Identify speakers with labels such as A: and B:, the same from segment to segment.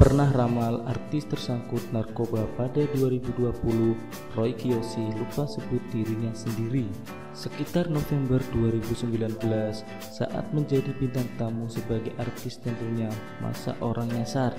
A: pernah ramal artis tersangkut narkoba pada 2020, Roy Kiyoshi lupa sebut dirinya sendiri. Sekitar November 2019, saat menjadi bintang tamu sebagai artis tentunya masa orang nyasar,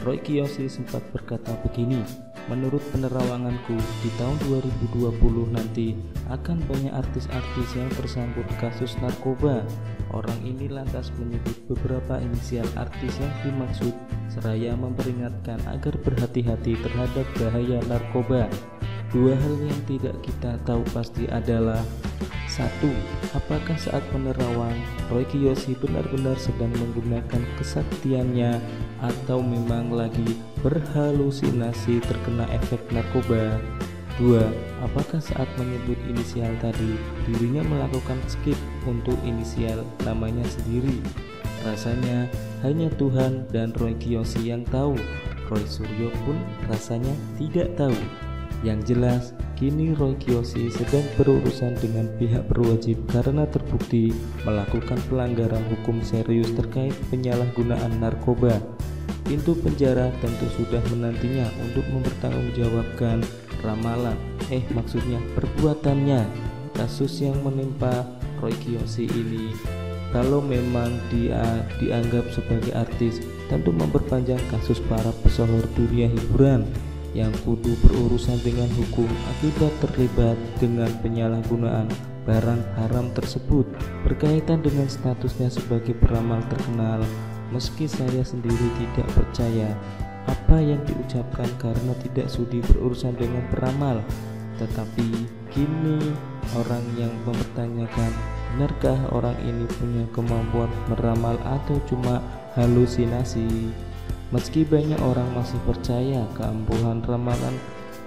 A: Roy Kiyoshi sempat berkata begini, "Menurut penerawanganku, di tahun 2020 nanti akan banyak artis-artis yang tersangkut kasus narkoba." Orang ini lantas menyebut beberapa inisial artis yang dimaksud, seraya memperingatkan agar berhati-hati terhadap bahaya narkoba. Dua hal yang tidak kita tahu pasti adalah: 1. Apakah saat menerawang Roy Kiyoshi benar-benar sedang menggunakan kesaktiannya atau memang lagi berhalusinasi terkena efek narkoba? 2. Apakah saat menyebut inisial tadi dirinya melakukan skip untuk inisial namanya sendiri? Rasanya hanya Tuhan dan Roy Kiyoshi yang tahu. Roy Suryo pun rasanya tidak tahu. Yang jelas, kini Roy Kiyoshi sedang berurusan dengan pihak berwajib karena terbukti melakukan pelanggaran hukum serius terkait penyalahgunaan narkoba. Pintu penjara tentu sudah menantinya untuk mempertanggungjawabkan maksudnya perbuatannya. Kasus yang menimpa Roy Kiyoshi ini, kalau memang dia dianggap sebagai artis, tentu memperpanjang kasus para pesohor dunia hiburan yang kudu berurusan dengan hukum akibat terlibat dengan penyalahgunaan barang haram tersebut. Berkaitan dengan statusnya sebagai peramal terkenal, meski saya sendiri tidak percaya apa yang diucapkan karena tidak sudi berurusan dengan peramal, tetapi kini orang yang mempertanyakan, benarkah orang ini punya kemampuan meramal atau cuma halusinasi? Meski banyak orang masih percaya keampuhan ramalan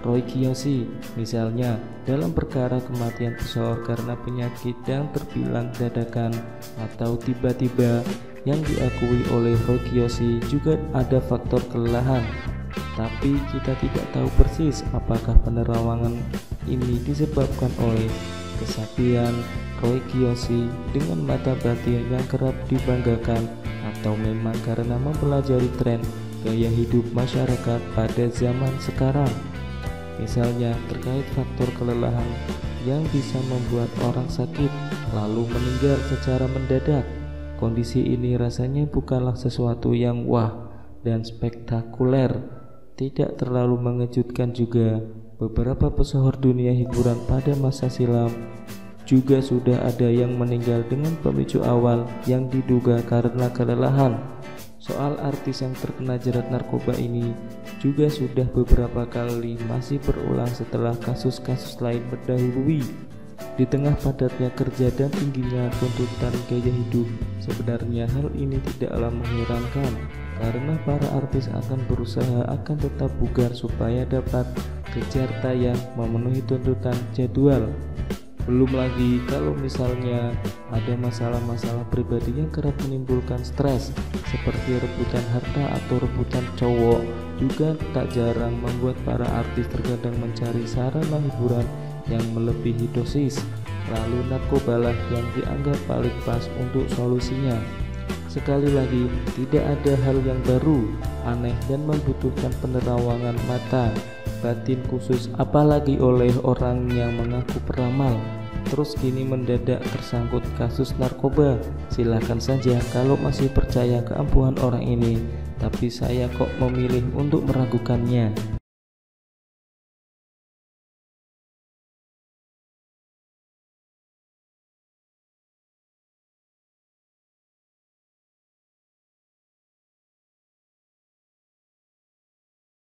A: Roy Kiyoshi, misalnya dalam perkara kematian pesohor karena penyakit yang terbilang dadakan atau tiba-tiba yang diakui oleh Roy Kiyoshi, juga ada faktor kelelahan. Tapi kita tidak tahu persis apakah penerawangan ini disebabkan oleh kesaktian Roy Kiyoshi dengan mata batin yang kerap dibanggakan, atau memang karena mempelajari tren gaya hidup masyarakat pada zaman sekarang. Misalnya terkait faktor kelelahan yang bisa membuat orang sakit lalu meninggal secara mendadak. Kondisi ini rasanya bukanlah sesuatu yang wah dan spektakuler. Tidak terlalu mengejutkan juga. Beberapa pesohor dunia hiburan pada masa silam juga sudah ada yang meninggal dengan pemicu awal yang diduga karena kelelahan. Soal artis yang terkena jerat narkoba ini juga sudah beberapa kali masih berulang setelah kasus-kasus lain mendahului. Di tengah padatnya kerja dan tingginya tuntutan gaya hidup, sebenarnya hal ini tidaklah mengherankan karena para artis akan berusaha akan tetap bugar supaya dapat kejar tayang memenuhi tuntutan jadwal. Belum lagi kalau misalnya ada masalah-masalah pribadi yang kerap menimbulkan stres, seperti rebutan harta atau rebutan cowok, juga tak jarang membuat para artis terkadang mencari sarana hiburan yang melebihi dosis. Lalu narkobalah yang dianggap paling pas untuk solusinya. Sekali lagi, tidak ada hal yang baru, aneh, dan membutuhkan penerawangan mata batin khusus, apalagi oleh orang yang mengaku peramal, terus kini mendadak tersangkut kasus narkoba. Silahkan saja kalau masih percaya keampuhan orang ini, tapi saya kok memilih untuk meragukannya.